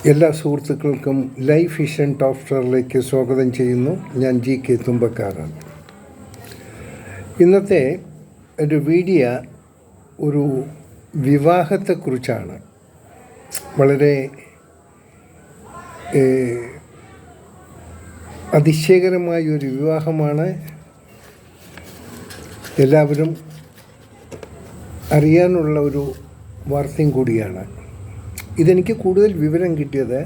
എല്ലാ സുഹൃത്തുക്കൾക്കും life vision top സ്റ്റാറിലേക്ക് സ്വാഗതം ചെയ്യുന്നു. ഞാൻ GK തുമ്പക്കാരൻ. ഇന്നത്തെ ഒരു വീഡിയോ ഒരു വിവാഹത്തെക്കുറിച്ചാണ്. വളരെ അതിശയകരമായ ഒരു വിവാഹമാണ്. എല്ലാവരും അറിയാനുള്ള ഒരു വാർത്തയും കൂടിയാണ്. ഇതെനിക്ക് കൂടുതൽ വിവരം കിട്ടിയത്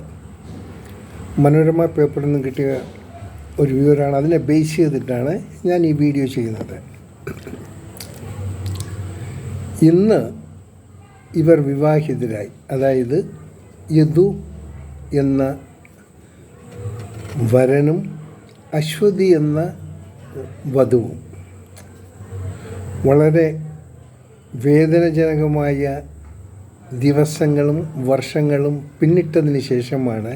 മനോരമ പേപ്പറിൽ നിന്ന് കിട്ടിയ ഒരു വിവരമാണ്. അതിനെ ബേസ് ചെയ്തിട്ടാണ് ഞാൻ ഈ വീഡിയോ ചെയ്യുന്നത്. ഇന്ന് ഇവർ വിവാഹിതരായി. അതായത് യദു എന്ന വരനും അശ്വതി എന്ന വധുവും. വളരെ വേദനാജനകമായ ദിവസങ്ങളും വർഷങ്ങളും പിന്നിട്ടതിന് ശേഷമാണ്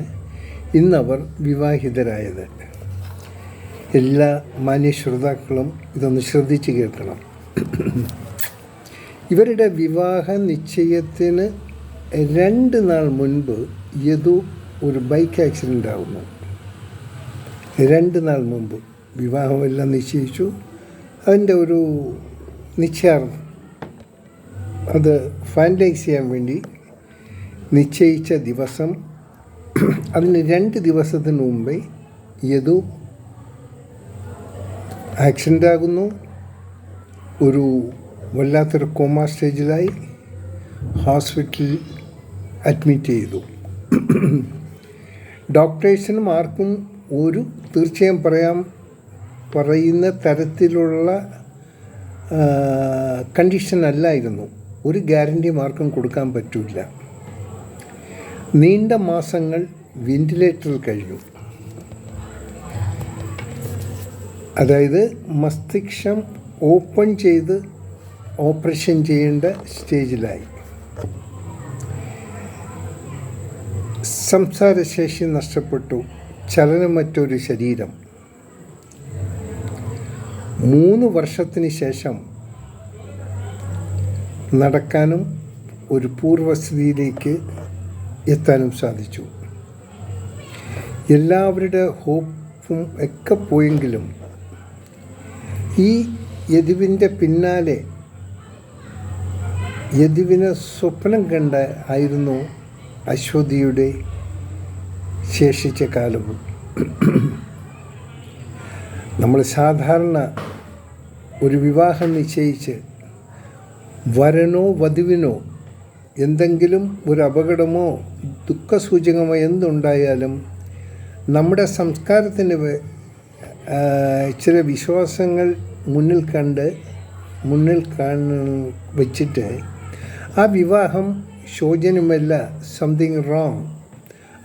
ഇന്നവർ വിവാഹിതരായത്. എല്ലാ മാന്യ ശ്രോതാക്കളും ഇതൊന്ന് ശ്രദ്ധിച്ച് കേൾക്കണം. ഇവരുടെ വിവാഹ നിശ്ചയത്തിന് 2 നാൾ മുൻപ് യദു ഒരു ബൈക്ക് ആക്സിഡൻ്റ് ആവുന്നു. 2 നാൾ മുമ്പ് വിവാഹമെല്ലാം നിശ്ചയിച്ചു. അതിൻ്റെ ഒരു നിശ്ചയാർത്ഥം അത് ഫൈനലൈസ് ചെയ്യാൻ വേണ്ടി നിശ്ചയിച്ച ദിവസം, അതിന് 2 ദിവസത്തിന് മുമ്പേ യദു ആക്സിഡൻ്റ് ആകുന്നു. ഒരു വല്ലാത്തൊരു കോമ സ്റ്റേജിലായി ഹോസ്പിറ്റലിൽ അഡ്മിറ്റ് ചെയ്തു. ഡോക്ടേഴ്സിനും ആർക്കും ഒരു തീർച്ചയായും പറയുന്ന തരത്തിലുള്ള കണ്ടീഷൻ അല്ലായിരുന്നു. ഒരു ഗ്യാരണ്ടി മാർക്കും കൊടുക്കാൻ പറ്റില്ല. നീണ്ട മാസങ്ങൾ വെന്റിലേറ്ററിൽ കഴിഞ്ഞു. അതായത് മസ്തിഷ്കം ഓപ്പൺ ചെയ്ത് ഓപ്പറേഷൻ ചെയ്യേണ്ട സ്റ്റേജിലായി. സംസാരശേഷി നഷ്ടപ്പെട്ടു. ചലനമറ്റൊരു ശരീരം. 3 വർഷത്തിന് ശേഷം നടക്കാനും ഒരു പൂർവസ്ഥിതിയിലേക്ക് എത്താനും സാധിച്ചു. എല്ലാവരുടെ ഹോപ്പും ഒക്കെ പോയെങ്കിലും ഈ യദുവിൻ്റെ പിന്നാലെ യദുവിനെ സ്വപ്നം കണ്ട ആയിരുന്നു അശ്വതിയുടെ ശേഷിച്ച കാലവും. നമ്മൾ സാധാരണ ഒരു വിവാഹം നിശ്ചയിച്ച് വരനോ വധുവിനോ എന്തെങ്കിലും ഒരു അപകടമോ ദുഃഖസൂചകമോ എന്തുണ്ടായാലും നമ്മുടെ സംസ്കാരത്തിന് ചില വിശ്വാസങ്ങൾ മുന്നിൽ വച്ചിട്ട് ആ വിവാഹം ശോചനമല്ല, സംതിങ് റോങ്,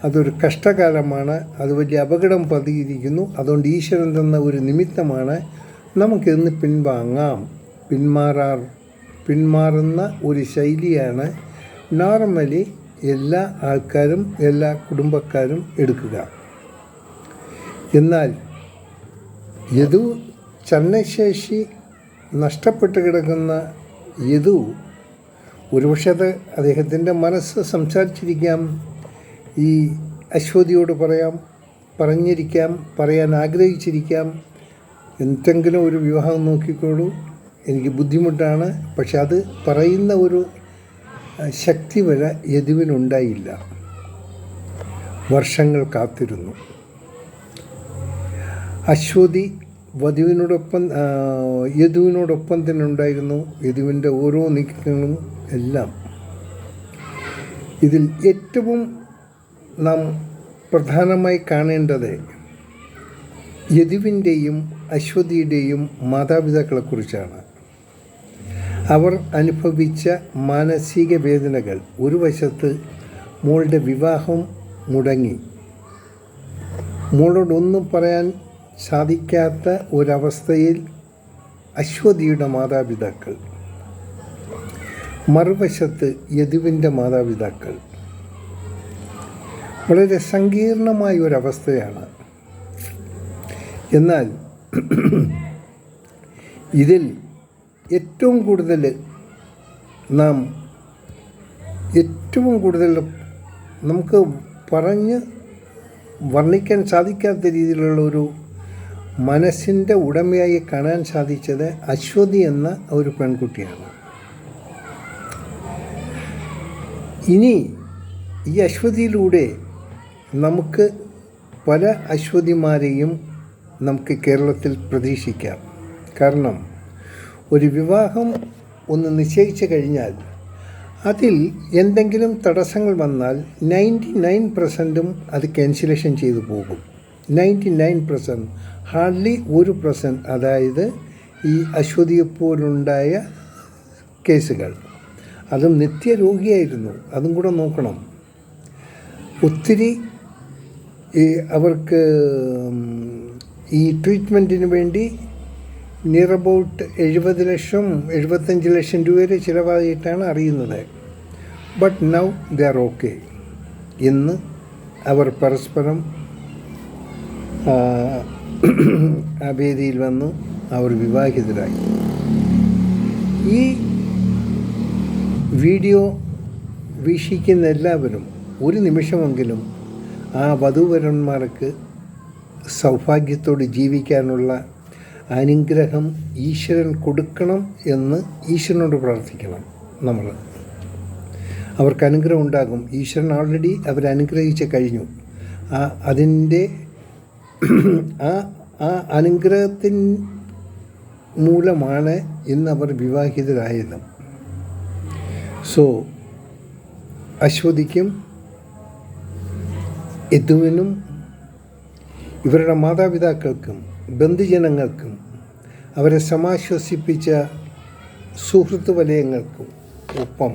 അതൊരു കഷ്ടകാലമാണ്, അത് വലിയ അപകടം പതിയിരിക്കുന്നു, അതുകൊണ്ട് ഈശ്വരൻ തന്ന ഒരു നിമിത്തമാണ്, നമുക്കിന്ന് പിന്മാറുന്ന ഒരു ശൈലിയാണ് നോർമലി എല്ലാ ആൾക്കാരും എല്ലാ കുടുംബക്കാരും എടുക്കുക. എന്നാൽ യദു ചലനശേഷി നഷ്ടപ്പെട്ട് കിടക്കുന്ന യദു ഒരുപക്ഷെ അദ്ദേഹത്തിൻ്റെ മനസ്സ് സംസാരിച്ചിരിക്കാം, ഈ അശ്വതിയോട് പറയാൻ ആഗ്രഹിച്ചിരിക്കാം, എന്തെങ്കിലും ഒരു വിവാഹം നോക്കിക്കോളൂ, എനിക്ക് ബുദ്ധിമുട്ടാണ്. പക്ഷെ അത് പറയുന്ന ഒരു ശക്തി വരെ യദുവിനുണ്ടായില്ല. വർഷങ്ങൾ കാത്തിരുന്നു. അശ്വതി യദുവിനോടൊപ്പം തന്നെ ഉണ്ടായിരുന്നു. യദുവിൻ്റെ ഓരോ നീക്കങ്ങളും എല്ലാം. ഇതിൽ ഏറ്റവും നാം പ്രധാനമായി കാണേണ്ടത് യദുവിൻ്റെയും അശ്വതിയുടെയും മാതാപിതാക്കളെക്കുറിച്ചാണ്. അവർ അനുഭവിച്ച മാനസിക വേദനകൾ. ഒരു വശത്ത് മോളുടെ വിവാഹം മുടങ്ങി, മോളോടൊന്നും പറയാൻ സാധിക്കാത്ത ഒരവസ്ഥയിൽ അശ്വതിയുടെ മാതാപിതാക്കൾ, മറുവശത്ത് യദുവിൻ്റെ മാതാപിതാക്കൾ. വളരെ സങ്കീർണമായ ഒരവസ്ഥയാണ്. എന്നാൽ ഇതിൽ ഏറ്റവും കൂടുതൽ നമുക്ക് പറഞ്ഞ് വർണ്ണിക്കാൻ സാധിക്കാത്ത രീതിയിലുള്ള ഒരു മനസ്സിൻ്റെ ഉടമയായി കാണാൻ സാധിച്ചത് അശ്വതി എന്ന ഒരു പെൺകുട്ടിയാണ്. ഇനി ഈ അശ്വതിയിലൂടെ നമുക്ക് പല അശ്വതിമാരെയും നമുക്ക് കേരളത്തിൽ പ്രതീക്ഷിക്കാം. കാരണം ഒരു വിവാഹം ഒന്ന് നിശ്ചയിച്ചു കഴിഞ്ഞാൽ അതിൽ എന്തെങ്കിലും തടസ്സങ്ങൾ വന്നാൽ 99% അത് ക്യാൻസലേഷൻ ചെയ്തു പോകും. 99%, ഹാർഡ്ലി 1%, അതായത് ഈ അശ്വതിയെപ്പോലുണ്ടായ കേസുകൾ. അതും നിത്യരോഗിയായിരുന്നു, അതും കൂടെ നോക്കണം. ഒത്തിരി അവർക്ക് ഈ ട്രീറ്റ്മെൻറ്റിന് വേണ്ടി നിയർ അബൌട്ട് 70 ലക്ഷം 75 ലക്ഷം രൂപ വരെ ചിലവായിട്ടാണ് അറിയുന്നത്. But now they are okay. ഇന്ന് അവർ പരസ്പരം ആ വേദിയിൽ വന്നു, അവർ വിവാഹിതരായി. ഈ വീഡിയോ വീക്ഷിക്കുന്ന എല്ലാവരും ഒരു നിമിഷമെങ്കിലും ആ വധൂവരന്മാർക്ക് സൗഭാഗ്യത്തോടെ ജീവിക്കാനുള്ള അനുഗ്രഹം ഈശ്വരൻ കൊടുക്കണം എന്ന് ഈശ്വരനോട് പ്രാർത്ഥിക്കണം. നമ്മൾ അവർക്ക് അനുഗ്രഹം ഉണ്ടാകും. ഈശ്വരൻ ഓൾറെഡി അവരനുഗ്രഹിച്ച് കഴിഞ്ഞു. അതിൻ്റെ ആ അനുഗ്രഹത്തിൻ മൂലമാണ് ഇന്ന് അവർ വിവാഹിതരായത്. സോ അശ്വതിക്കും യദുവിനും ഇവരുടെ മാതാപിതാക്കൾക്കും ബന്ധുജനങ്ങൾക്കും അവരെ സമാശ്വസിപ്പിച്ച സുഹൃത്ത് വലയങ്ങൾക്കും ഒപ്പം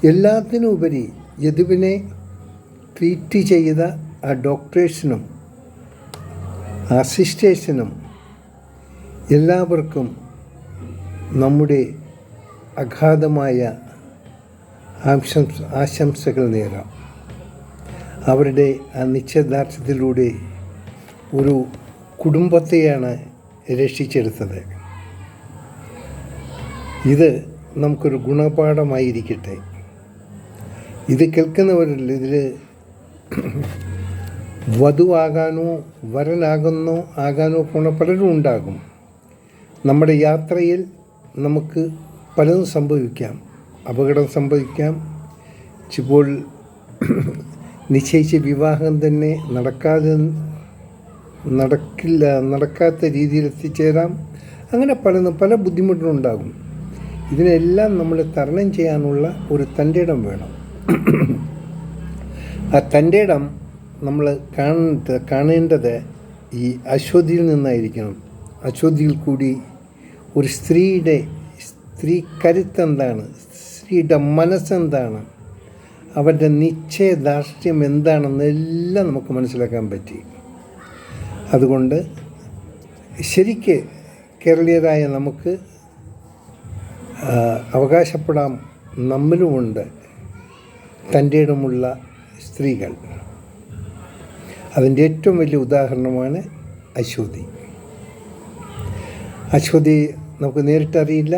എല്ലാത്തിനുപരി യദുവിനെ ട്രീറ്റ് ചെയ്ത ആ ഡോക്ടേഴ്സിനും ആ സിസ്റ്റേഴ്സിനും എല്ലാവർക്കും നമ്മുടെ അഗാധമായ ആശംസകൾ നേരാം. അവരുടെ ആ നിശ്ചയദാർഢ്യത്തിലൂടെ ഒരു കുടുംബത്തെയാണ് രക്ഷിച്ചെടുത്തത്. ഇത് നമുക്കൊരു ഗുണപാഠമായിരിക്കട്ടെ. ഇത് കേൾക്കുന്നവരിൽ ഇതിൽ വധുവാകാനോ ആകാനോ പോണ പലരും ഉണ്ടാകും. നമ്മുടെ യാത്രയിൽ നമുക്ക് പലതും സംഭവിക്കാം. അപകടം സംഭവിക്കാം. ചിലപ്പോൾ നിശ്ചയിച്ച വിവാഹം തന്നെ നടക്കാത്ത രീതിയിൽ എത്തിച്ചേരാം. അങ്ങനെ പല ബുദ്ധിമുട്ടുകളുണ്ടാകും. ഇതിനെല്ലാം നമ്മൾ തരണം ചെയ്യാനുള്ള ഒരു തൻ്റെ ഇടം വേണം. ആ തൻ്റെ ഇടം നമ്മൾ കാണേണ്ടത് ഈ അശ്വതിയിൽ നിന്നായിരിക്കണം. അശ്വതിയിൽ കൂടി ഒരു സ്ത്രീ കരുത്തെന്താണ്, സ്ത്രീയുടെ മനസ്സെന്താണ്, അവരുടെ നിശ്ചയദാർഢ്യം എന്താണെന്നെല്ലാം നമുക്ക് മനസ്സിലാക്കാൻ പറ്റി. അതുകൊണ്ട് ശരിക്ക് കേരളീയരായ നമുക്ക് അവകാശപ്പെടാം, നമ്മളുമുണ്ട് തൻ്റെ ഇടമുള്ള സ്ത്രീകൾ. അതിൻ്റെ ഏറ്റവും വലിയ ഉദാഹരണമാണ് അശ്വതി. അശ്വതി നമുക്ക് നേരിട്ടറിയില്ല,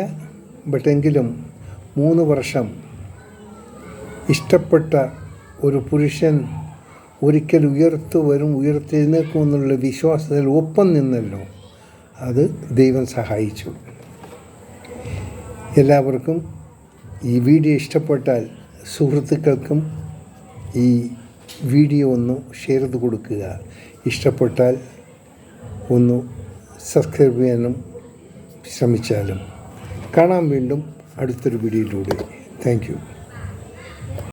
ബട്ടെങ്കിലും 3 വർഷം ഇഷ്ടപ്പെട്ട ഒരു പുരുഷൻ ഒരിക്കൽ ഉയർത്തെഴുന്നേക്കുമെന്നുള്ള വിശ്വാസത്തിൽ ഒപ്പം നിന്നല്ലോ. അത് ദൈവം സഹായിച്ചു. എല്ലാവർക്കും ഈ വീഡിയോ ഇഷ്ടപ്പെട്ടാൽ സുഹൃത്തുക്കൾക്കും ഈ വീഡിയോ ഒന്ന് ഷെയർ ചെയ്ത് കൊടുക്കുക. ഇഷ്ടപ്പെട്ടാൽ ഒന്ന് സബ്സ്ക്രൈബ് ചെയ്യാനും ശ്രമിച്ചാലും. കാണാം വീണ്ടും അടുത്തൊരു വീഡിയോയിലൂടെ. Thank you.